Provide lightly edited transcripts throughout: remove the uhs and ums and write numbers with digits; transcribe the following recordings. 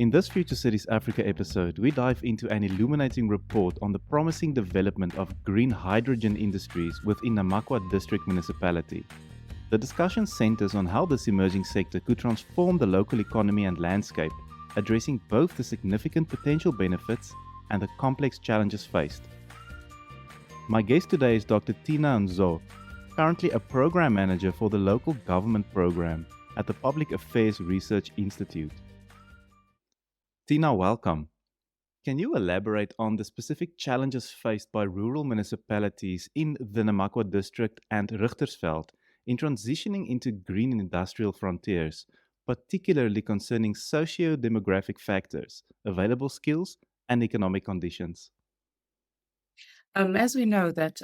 In this Future Cities Africa episode, we dive into an illuminating report on the promising development of green hydrogen industries within Namakwa District Municipality. The discussion centers on how this emerging sector could transform the local economy and landscape, addressing both the significant potential benefits and the complex challenges faced. My guest today is Dr. Thina Nzo, currently a program manager for the local government program at the Public Affairs Research Institute. Thina, welcome. Can you elaborate on the specific challenges faced by rural municipalities in the Namakwa district and Richtersveld in transitioning into green and industrial frontiers, particularly concerning socio-demographic factors, available skills, and economic conditions? As we know that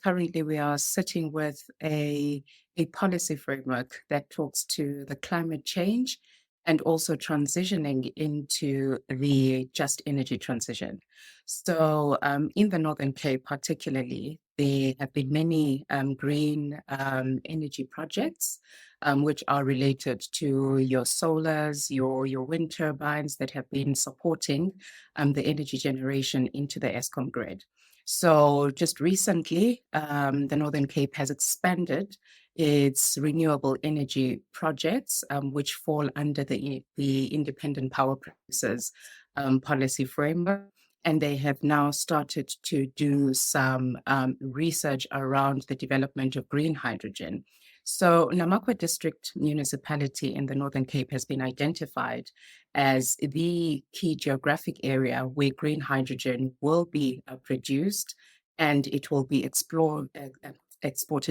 currently we are sitting with a policy framework that talks to the climate change and also transitioning into the just energy transition. So in the Northern Cape particularly, there have been many green energy projects which are related to your solars, your wind turbines that have been supporting the energy generation into the Eskom grid. So just recently, the Northern Cape has expanded its renewable energy projects, which fall under the Independent Power Producers policy framework. And they have now started to do some research around the development of green hydrogen. So Namakwa District Municipality in the Northern Cape has been identified as the key geographic area where green hydrogen will be produced and it will be exported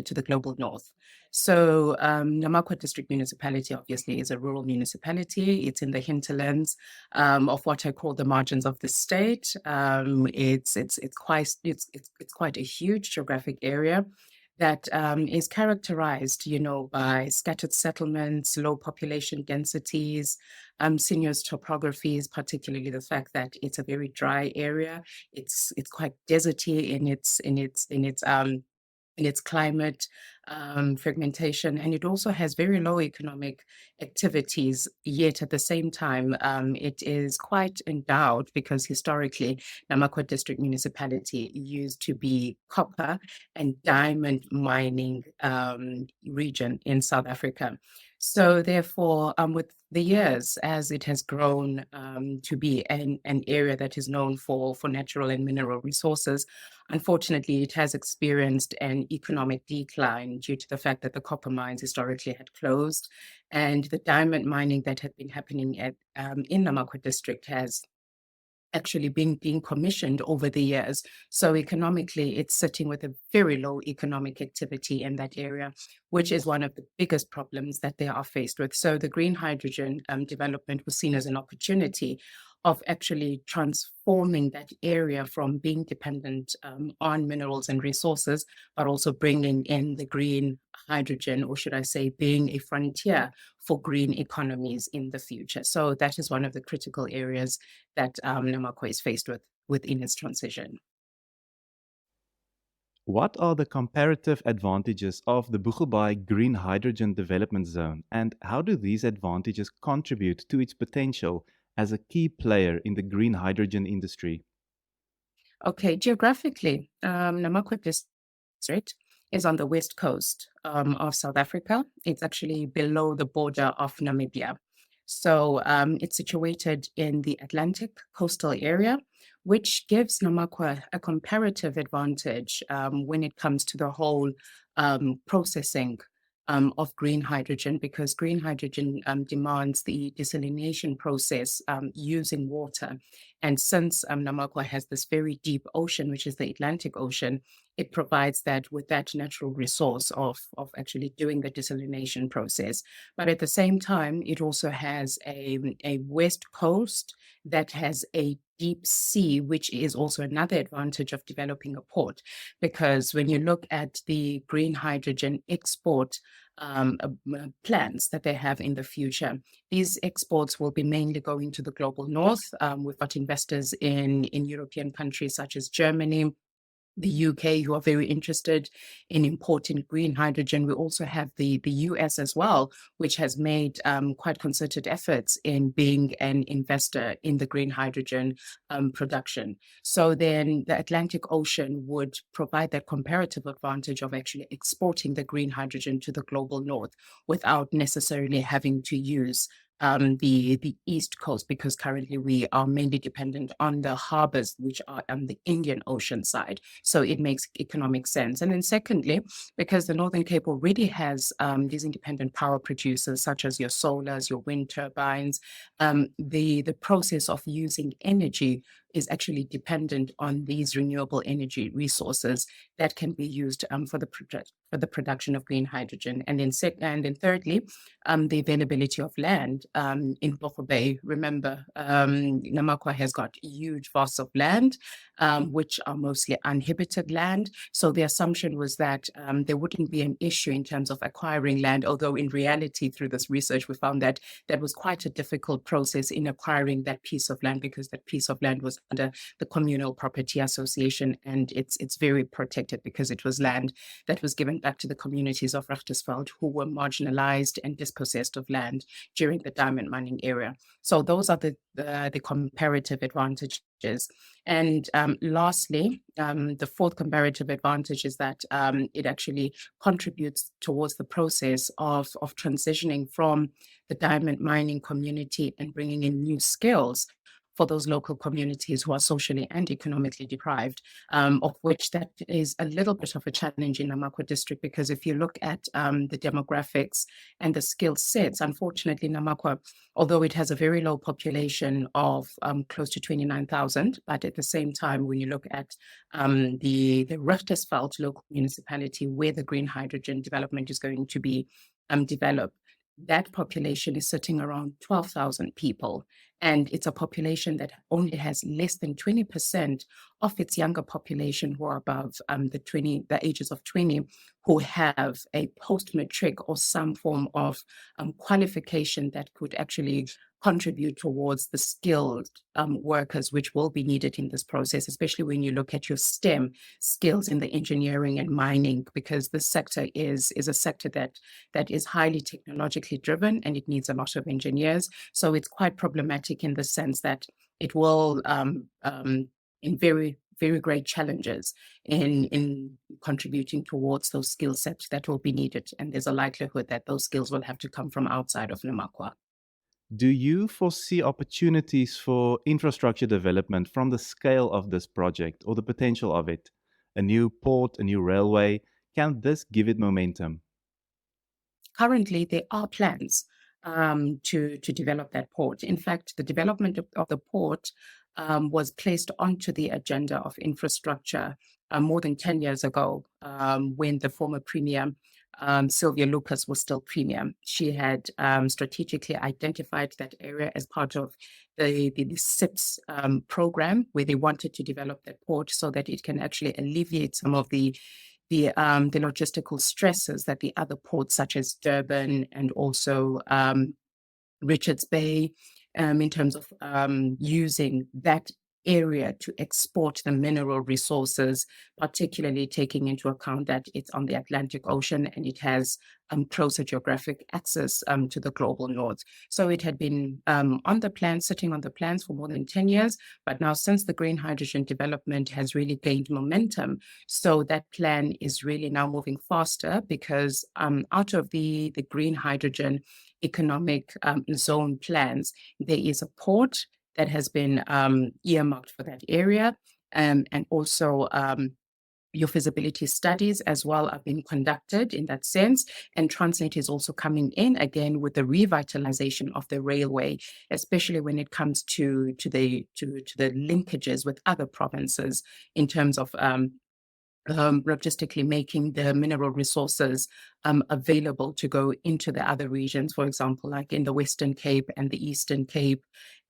to the global north. So Namakwa District Municipality obviously is a rural municipality. It's in the hinterlands of what I call the margins of the state. It's quite a huge geographic area that is characterized, by scattered settlements, low population densities, sinuous topographies, particularly the fact that it's a very dry area. It's quite deserty in its climate fragmentation, and it also has very low economic activities, yet at the same time, it is quite endowed because historically, Namakwa District Municipality used to be copper and diamond mining region in South Africa. So therefore, with the years, as it has grown to be an area that is known for natural and mineral resources, unfortunately, it has experienced an economic decline due to the fact that the copper mines historically had closed, and the diamond mining that had been happening in Namakwa district has actually being commissioned over the years. So economically, it's sitting with a very low economic activity in that area, which is one of the biggest problems that they are faced with. So the green hydrogen development was seen as an opportunity of actually transforming that area from being dependent on minerals and resources, but also bringing in the green hydrogen, or should I say, being a frontier for green economies in the future. So that is one of the critical areas that Namakwa is faced with within its transition. What are the comparative advantages of the Buchelbaai Green Hydrogen Development Zone, and how do these advantages contribute to its potential as a key player in the green hydrogen industry? Okay, geographically, Namakwa district is on the west coast of South Africa. It's actually below the border of Namibia. So it's situated in the Atlantic coastal area, which gives Namakwa a comparative advantage when it comes to the whole processing of green hydrogen, because green hydrogen demands the desalination process using water. And since Namakwa has this very deep ocean, which is the Atlantic Ocean, it provides that with that natural resource of actually doing the desalination process. But at the same time, it also has a west coast that has a deep sea, which is also another advantage of developing a port. Because when you look at the green hydrogen export plans that they have in the future, these exports will be mainly going to the global north. We've got investors in European countries such as Germany, the UK, who are very interested in importing green hydrogen. We also have the US as well, which has made quite concerted efforts in being an investor in the green hydrogen production. So then the Atlantic Ocean would provide that comparative advantage of actually exporting the green hydrogen to the global north without necessarily having to use the East Coast, because currently we are mainly dependent on the harbors, which are on the Indian Ocean side. So it makes economic sense. And then secondly, because the Northern Cape already has these independent power producers, such as your solars, your wind turbines, the process of using energy is actually dependent on these renewable energy resources that can be used for the production of green hydrogen. And then thirdly, the availability of land in Boko Bay. Remember, Namakwa has got huge vast of land, which are mostly uninhabited land. So the assumption was that there wouldn't be an issue in terms of acquiring land, although in reality, through this research, we found that that was quite a difficult process in acquiring that piece of land, because that piece of land was under the Communal Property Association, and it's very protected because it was land that was given back to the communities of Richtersveld, who were marginalized and dispossessed of land during the diamond mining era. So those are the comparative advantages. And lastly, the fourth comparative advantage is that it actually contributes towards the process of transitioning from the diamond mining community and bringing in new skills for those local communities who are socially and economically deprived, of which that is a little bit of a challenge in Namakwa District, because if you look at the demographics and the skill sets, unfortunately, Namakwa, although it has a very low population of close to 29,000, but at the same time, when you look at the Richtersveld local municipality, where the green hydrogen development is going to be developed, that population is sitting around 12,000 people. And it's a population that only has less than 20% of its younger population who are above the ages of 20, who have a post-matric or some form of qualification that could actually contribute towards the skilled workers which will be needed in this process, especially when you look at your STEM skills in the engineering and mining, because this sector is a sector that is highly technologically driven, and it needs a lot of engineers. So it's quite problematic in the sense that it will in very, very great challenges in contributing towards those skill sets that will be needed. And there's a likelihood that those skills will have to come from outside of Namakwa. Do you foresee opportunities for infrastructure development from the scale of this project or the potential of it? A new port, a new railway, can this give it momentum? Currently, there are plans to develop that port. In fact, the development of the port was placed onto the agenda of infrastructure more than 10 years ago, when the former Premier Sylvia Lucas was still Premier. She had strategically identified that area as part of the SIPS program, where they wanted to develop that port so that it can actually alleviate some of the logistical stresses that the other ports, such as Durban and also Richards Bay, in terms of using that area to export the mineral resources, particularly taking into account that it's on the Atlantic Ocean and it has closer geographic access to the global north. So it had been sitting on the plans for more than 10 years, but now since the green hydrogen development has really gained momentum, so that plan is really now moving faster, because out of the green hydrogen economic zone plans, there is a port that has been earmarked for that area, and also your feasibility studies as well are being conducted in that sense. And Transnet is also coming in again with the revitalization of the railway, especially when it comes to the linkages with other provinces in terms of logistically making the mineral resources available to go into the other regions, for example, like in the Western Cape and the Eastern Cape,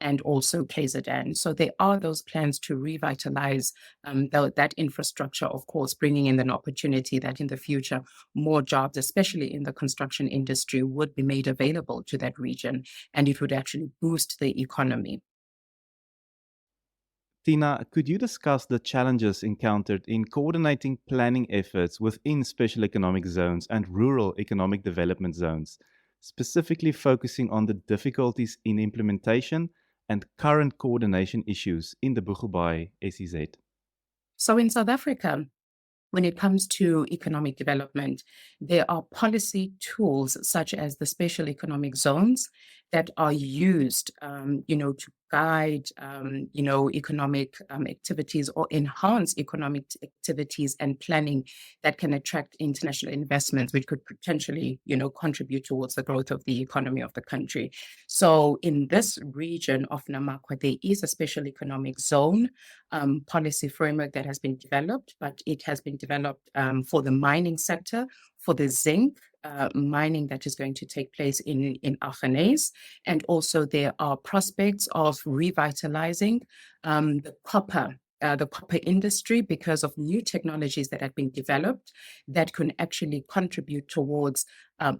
and also KZN. So there are those plans to revitalize that infrastructure, of course, bringing in an opportunity that in the future, more jobs, especially in the construction industry, would be made available to that region, and it would actually boost the economy. Tina, could you discuss the challenges encountered in coordinating planning efforts within special economic zones and rural economic development zones, specifically focusing on the difficulties in implementation and current coordination issues in the Boegoebaai SEZ? So in South Africa, when it comes to economic development, there are policy tools such as the special economic zones that are used, to guide, economic activities or enhance economic activities and planning that can attract international investments, which could potentially, contribute towards the growth of the economy of the country. So in this region of Namakwa, there is a special economic zone policy framework that has been developed, but it has been developed for the mining sector, for the zinc mining that is going to take place in Aggeneys. And also there are prospects of revitalizing the copper industry because of new technologies that have been developed that can actually contribute towards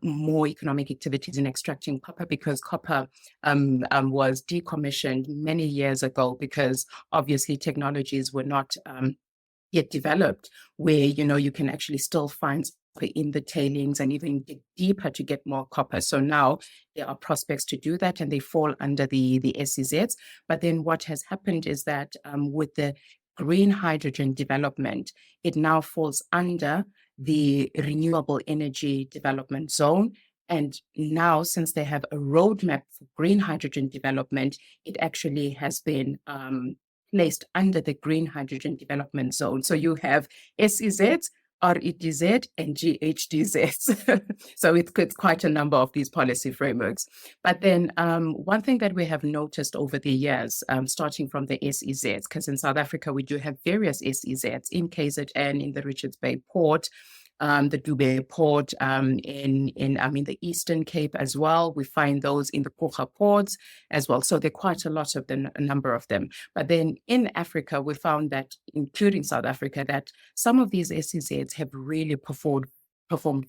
more economic activities in extracting copper, because copper was decommissioned many years ago because obviously technologies were not yet developed where, you can actually still find copper in the tailings and even dig deeper to get more copper. So now there are prospects to do that and they fall under the SEZs. But then what has happened is that with the green hydrogen development, it now falls under the renewable energy development zone. And now, since they have a roadmap for green hydrogen development, it actually has been placed under the green hydrogen development zone. So you have SEZs, REDZ, and GHDZs. So it's quite a number of these policy frameworks. But then one thing that we have noticed over the years, starting from the SEZs, because in South Africa, we do have various SEZs in KZN, in the Richards Bay Port, the Dubai Port, in the Eastern Cape as well. We find those in the Kruger ports as well. So there are quite a lot of them, a number of them. But then in Africa, we found that, including South Africa, that some of these SEZs have really performed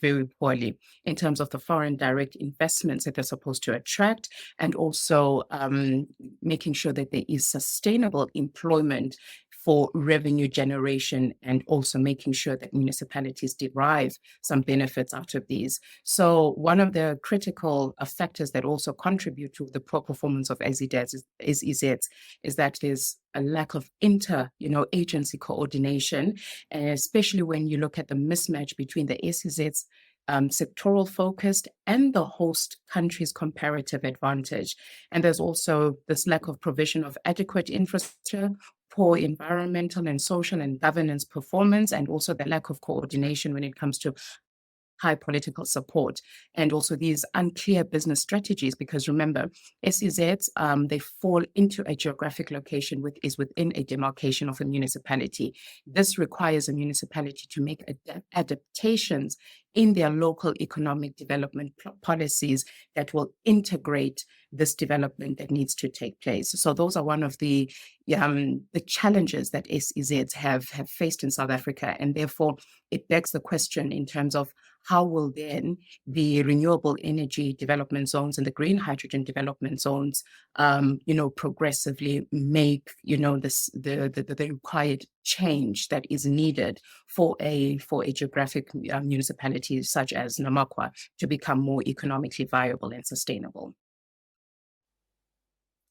very poorly in terms of the foreign direct investments that they're supposed to attract, and also making sure that there is sustainable employment for revenue generation, and also making sure that municipalities derive some benefits out of these. So one of the critical factors that also contribute to the poor performance of SEZs is that there's a lack of agency coordination, especially when you look at the mismatch between the SEZs sectoral focused and the host country's comparative advantage. And there's also this lack of provision of adequate infrastructure, poor environmental and social and governance performance, and also the lack of coordination when it comes to high political support, and also these unclear business strategies, because remember, SEZs, they fall into a geographic location is within a demarcation of a municipality. This requires a municipality to make adaptations in their local economic development policies that will integrate this development that needs to take place. So those are one of the challenges that SEZs have faced in South Africa, and therefore it begs the question in terms of how will then the renewable energy development zones and the green hydrogen development zones, progressively make, the required change that is needed for a geographic municipality such as Namakwa to become more economically viable and sustainable.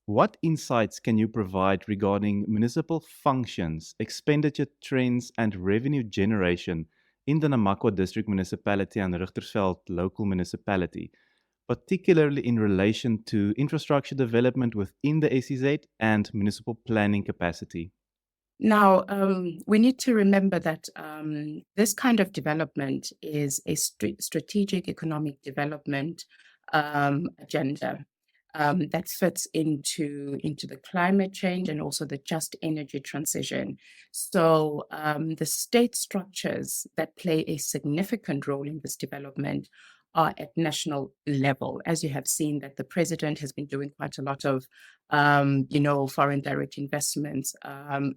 What insights can you provide regarding municipal functions, expenditure trends, and revenue generation in the Namakwa District Municipality and Richtersveld Local Municipality, particularly in relation to infrastructure development within the SEZ and municipal planning capacity? Now, we need to remember that this kind of development is a strategic economic development agenda that fits into the climate change and also the just energy transition. So the state structures that play a significant role in this development are at national level. As you have seen, that the president has been doing quite a lot of, foreign direct investments,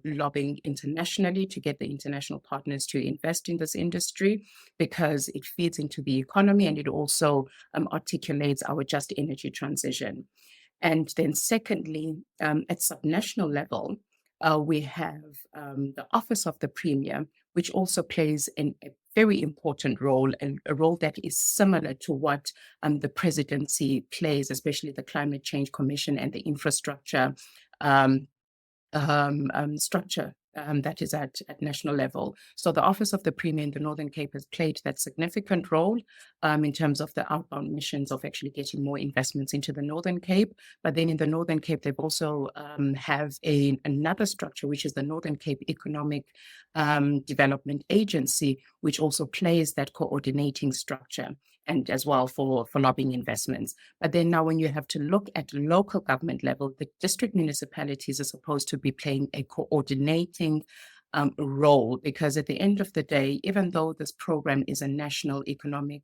lobbying internationally to get the international partners to invest in this industry, because it feeds into the economy and it also articulates our just energy transition. And then secondly, at subnational level, we have the Office of the Premier, which also plays a very important role, and a role that is similar to what the presidency plays, especially the Climate Change Commission and the infrastructure um, structure that is at national level. So the Office of the Premier in the Northern Cape has played that significant role in terms of the outbound missions of actually getting more investments into the Northern Cape. But then in the Northern Cape, they've also have another structure, which is the Northern Cape Economic Development Agency, which also plays that coordinating structure and as well for lobbying investments. But then now when you have to look at local government level, the district municipalities are supposed to be playing a coordinating role, because at the end of the day, even though this program is a national economic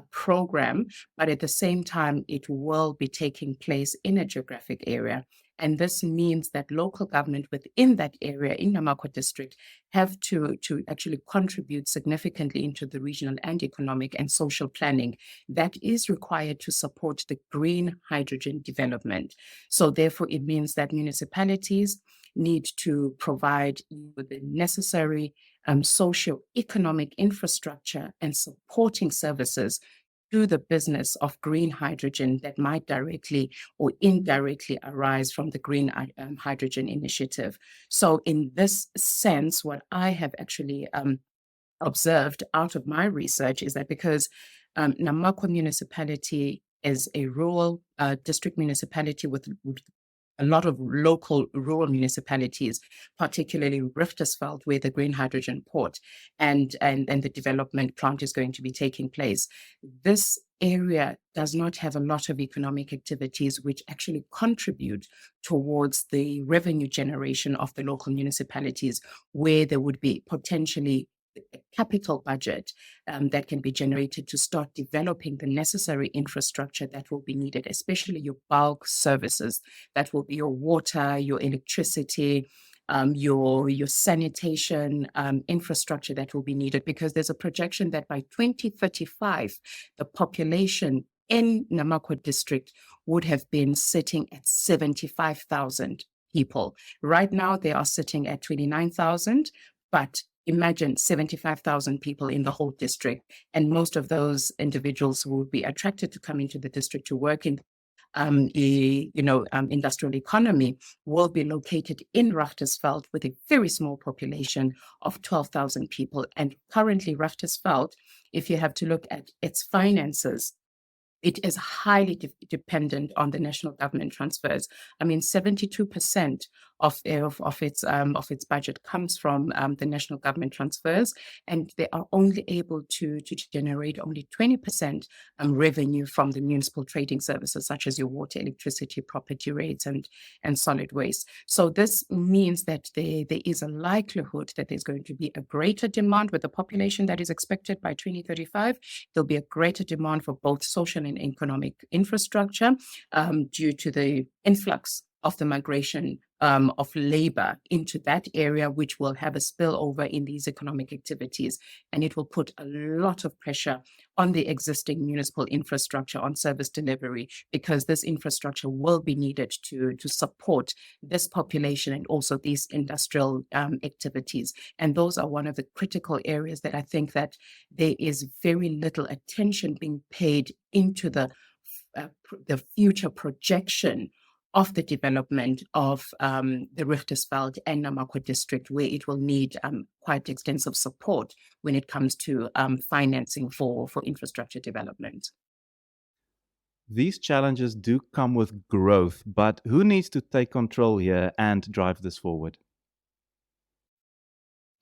program, but at the same time, it will be taking place in a geographic area. And this means that local government within that area in Namakwa District have to actually contribute significantly into the regional and economic and social planning that is required to support the green hydrogen development. So therefore, it means that municipalities need to provide with the necessary socio-economic infrastructure and supporting services to the business of green hydrogen that might directly or indirectly arise from the green hydrogen initiative. So in this sense, what I have actually observed out of my research is that because Namakwa municipality is a rural district municipality with a lot of local rural municipalities, particularly Richtersveld, where the green hydrogen port and the development plant is going to be taking place. This area does not have a lot of economic activities which actually contribute towards the revenue generation of the local municipalities, where there would be potentially a capital budget that can be generated to start developing the necessary infrastructure that will be needed, especially your bulk services. That will be your water, your electricity, your sanitation infrastructure that will be needed, because there's a projection that by 2035, the population in Namakwa District would have been sitting at 75,000 people. Right now, they are sitting at 29,000, but imagine 75,000 people in the whole district, and most of those individuals who would be attracted to come into the district to work in industrial economy will be located in Richtersveld with a very small population of 12,000 people. And currently Richtersveld, if you have to look at its finances, it is highly dependent on the national government transfers. I mean, 72% of its budget comes from the national government transfers, and they are only able to generate only 20% revenue from the municipal trading services, such as your water, electricity, property rates, and solid waste. So this means that there is a likelihood that there's going to be a greater demand with the population that is expected by 2035. There'll be a greater demand for both social and economic infrastructure due to the influx of the migration of labor into that area, which will have a spillover in these economic activities. And it will put a lot of pressure on the existing municipal infrastructure on service delivery, because this infrastructure will be needed to support this population and also these industrial activities. And those are one of the critical areas that I think that there is very little attention being paid into the future projection of the development of the Richtersveld and Namakwa district, where it will need quite extensive support when it comes to financing for infrastructure development. These challenges do come with growth, but who needs to take control here and drive this forward?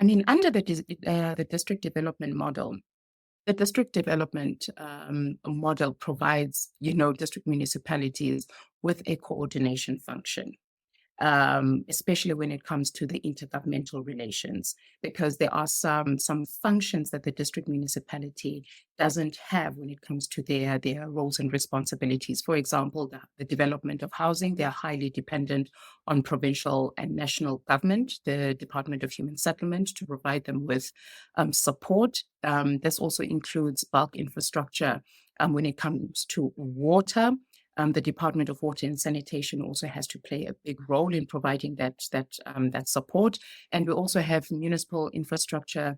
I mean, under the district development model, the district development model provides, district municipalities with a coordination function, especially when it comes to the intergovernmental relations, because there are some functions that the district municipality doesn't have when it comes to their roles and responsibilities. For example, the development of housing, they are highly dependent on provincial and national government, the Department of Human Settlement, to provide them with support. This also includes bulk infrastructure when it comes to water. the Department of Water and Sanitation also has to play a big role in providing that support. And we also have municipal infrastructure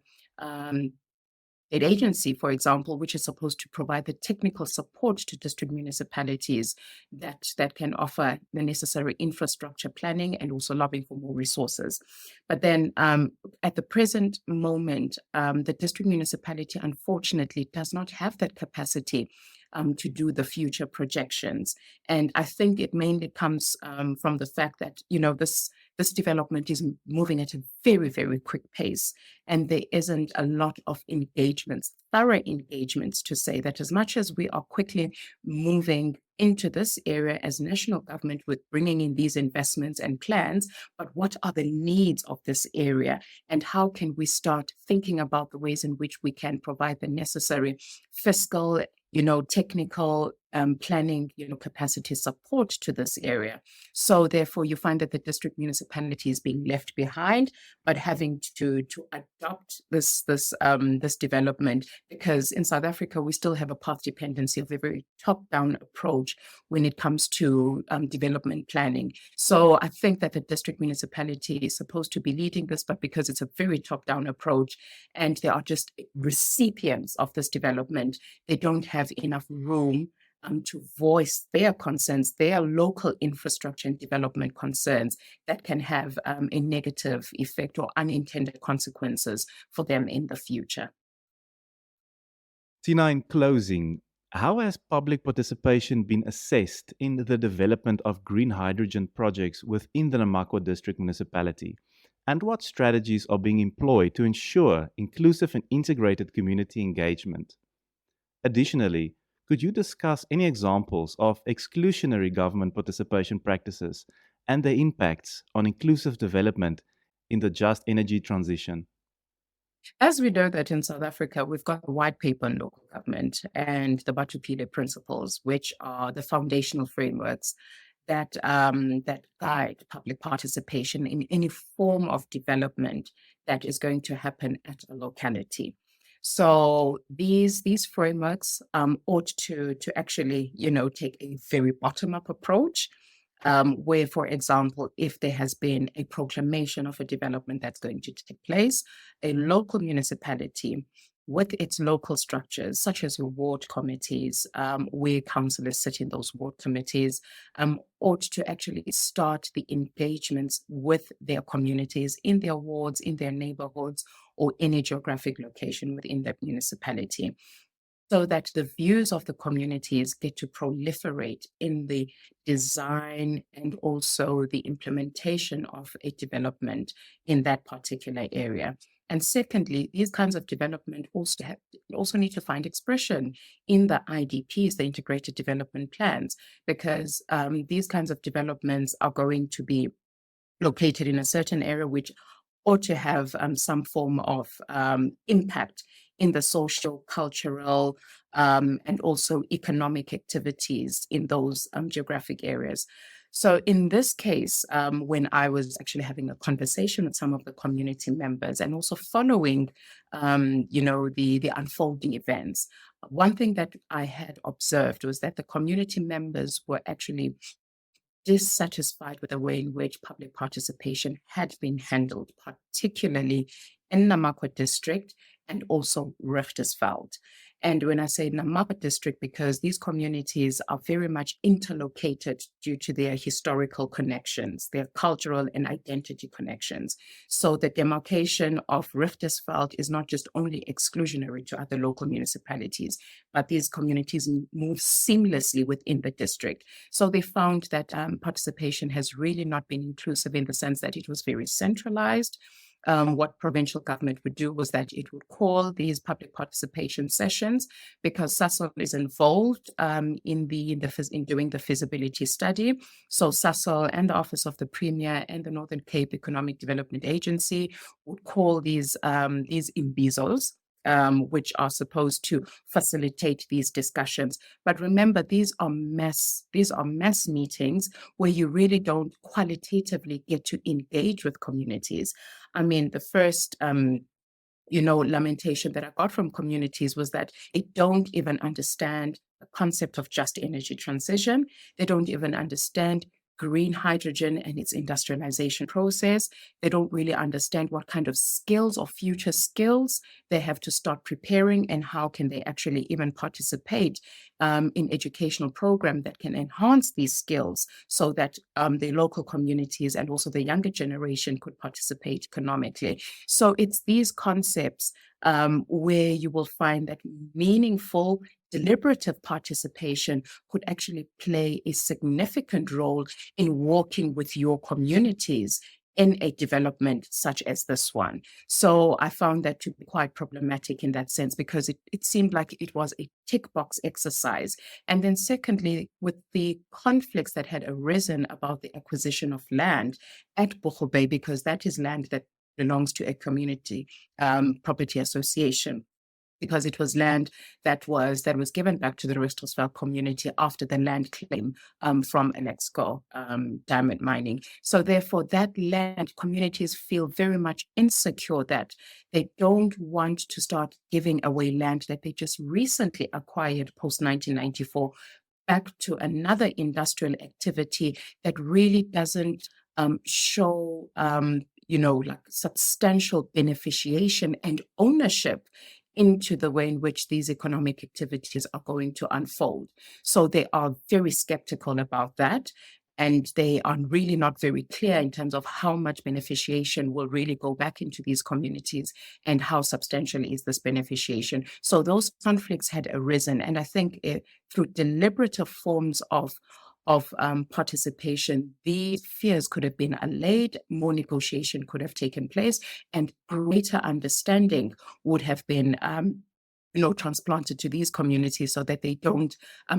aid agency, for example, which is supposed to provide the technical support to district municipalities that can offer the necessary infrastructure planning and also lobbying for more resources. But then at the present moment, the district municipality, unfortunately, does not have that capacity to do the future projections. And I think it mainly comes from the fact that, this development is moving at a very, very quick pace. And there isn't a lot of engagements, thorough engagements, to say that as much as we are quickly moving into this area as national government with bringing in these investments and plans, but what are the needs of this area? And how can we start thinking about the ways in which we can provide the necessary fiscal, technical planning, capacity support to this area. So therefore, you find that the district municipality is being left behind, but having to adopt this development, because in South Africa, we still have a path dependency of a very top-down approach when it comes to development planning. So I think that the district municipality is supposed to be leading this, but because it's a very top-down approach and they are just recipients of this development, they don't have enough room to voice their concerns, their local infrastructure and development concerns that can have a negative effect or unintended consequences for them in the future. Thina, in closing, how has public participation been assessed in the development of green hydrogen projects within the Namakwa District Municipality? And what strategies are being employed to ensure inclusive and integrated community engagement? Additionally, could you discuss any examples of exclusionary government participation practices and their impacts on inclusive development in the just energy transition? As we know that in South Africa, we've got a white paper on local government and the Batupile principles, which are the foundational frameworks that guide public participation in any form of development that is going to happen at a locality. So these frameworks ought to actually, take a very bottom-up approach, where, for example, if there has been a proclamation of a development that's going to take place, a local municipality with its local structures, such as ward committees, where councillors sit in those ward committees, ought to actually start the engagements with their communities in their wards, in their neighborhoods, or any geographic location within that municipality, so that the views of the communities get to proliferate in the design and also the implementation of a development in that particular area. And secondly, these kinds of development also need to find expression in the IDPs, the integrated development plans, because these kinds of developments are going to be located in a certain area which ought to have some form of impact in the social, cultural, and also economic activities in those geographic areas. So in this case, when I was actually having a conversation with some of the community members and also following, the unfolding events, one thing that I had observed was that the community members were actually dissatisfied with the way in which public participation had been handled, particularly in Namakwa District and also Richtersveld. And when I say Namakwa District, because these communities are very much interlocated due to their historical connections, their cultural and identity connections. So the demarcation of Richtersveld is not just only exclusionary to other local municipalities, but these communities move seamlessly within the district. So they found that participation has really not been inclusive in the sense that it was very centralized. What provincial government would do was that it would call these public participation sessions, because SASOL is involved in doing the feasibility study. So SASOL and the Office of the Premier and the Northern Cape Economic Development Agency would call these imbizos, which are supposed to facilitate these discussions. But remember, these are mass meetings where you really don't qualitatively get to engage with communities. I mean, the first lamentation that I got from communities was that they don't even understand the concept of just energy transition. They don't even understand green hydrogen and its industrialization process. They don't really understand what kind of skills or future skills they have to start preparing, and how can they actually even participate in educational programs that can enhance these skills, so that the local communities and also the younger generation could participate economically. So it's these concepts where you will find that meaningful deliberative participation could actually play a significant role in working with your communities in a development such as this one. So I found that to be quite problematic in that sense, because it seemed like it was a tick box exercise. And then secondly, with the conflicts that had arisen about the acquisition of land at Bochobey, because that is land that belongs to a community property association, because it was land that was given back to the Richtersveld community after the land claim from Alexco diamond mining. So therefore, that land, communities feel very much insecure that they don't want to start giving away land that they just recently acquired post 1994 back to another industrial activity that really doesn't show like substantial beneficiation and ownership into the way in which these economic activities are going to unfold. So they are very skeptical about that. And they are really not very clear in terms of how much beneficiation will really go back into these communities and how substantial is this beneficiation. So those conflicts had arisen. And I think through deliberative forms of participation, these fears could have been allayed, more negotiation could have taken place, and greater understanding would have been transplanted to these communities, so that they don't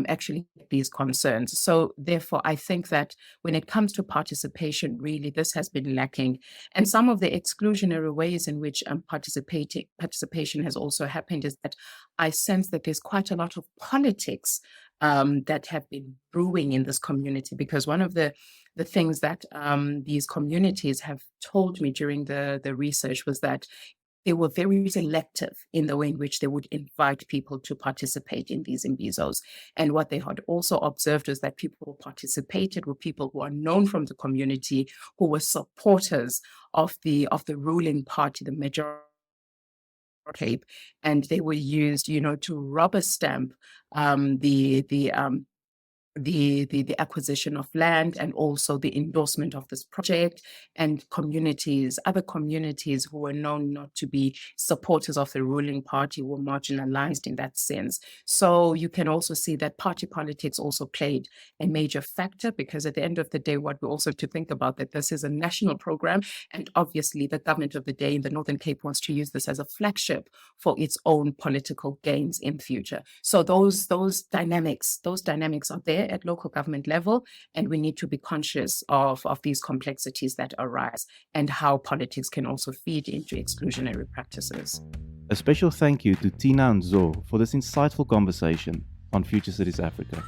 actually get these concerns. So therefore, I think that when it comes to participation, really, this has been lacking. And some of the exclusionary ways in which participation has also happened is that I sense that there's quite a lot of politics that have been brewing in this community, because one of the things that these communities have told me during the research was that they were very selective in the way in which they would invite people to participate in these imbizos. And what they had also observed is that people who participated were people who are known from the community, who were supporters of the ruling party, the majority. And they were used, to rubber stamp the acquisition of land, and also the endorsement of this project. And other communities who were known not to be supporters of the ruling party were marginalized in that sense. So you can also see that party politics also played a major factor, because at the end of the day, what we also have to think about, that this is a national program, and obviously the government of the day in the Northern Cape wants to use this as a flagship for its own political gains in future. So those dynamics are there at local government level, and we need to be conscious of these complexities that arise, and how politics can also feed into exclusionary practices. A special thank you to Thina and Zo for this insightful conversation on Future Cities Africa.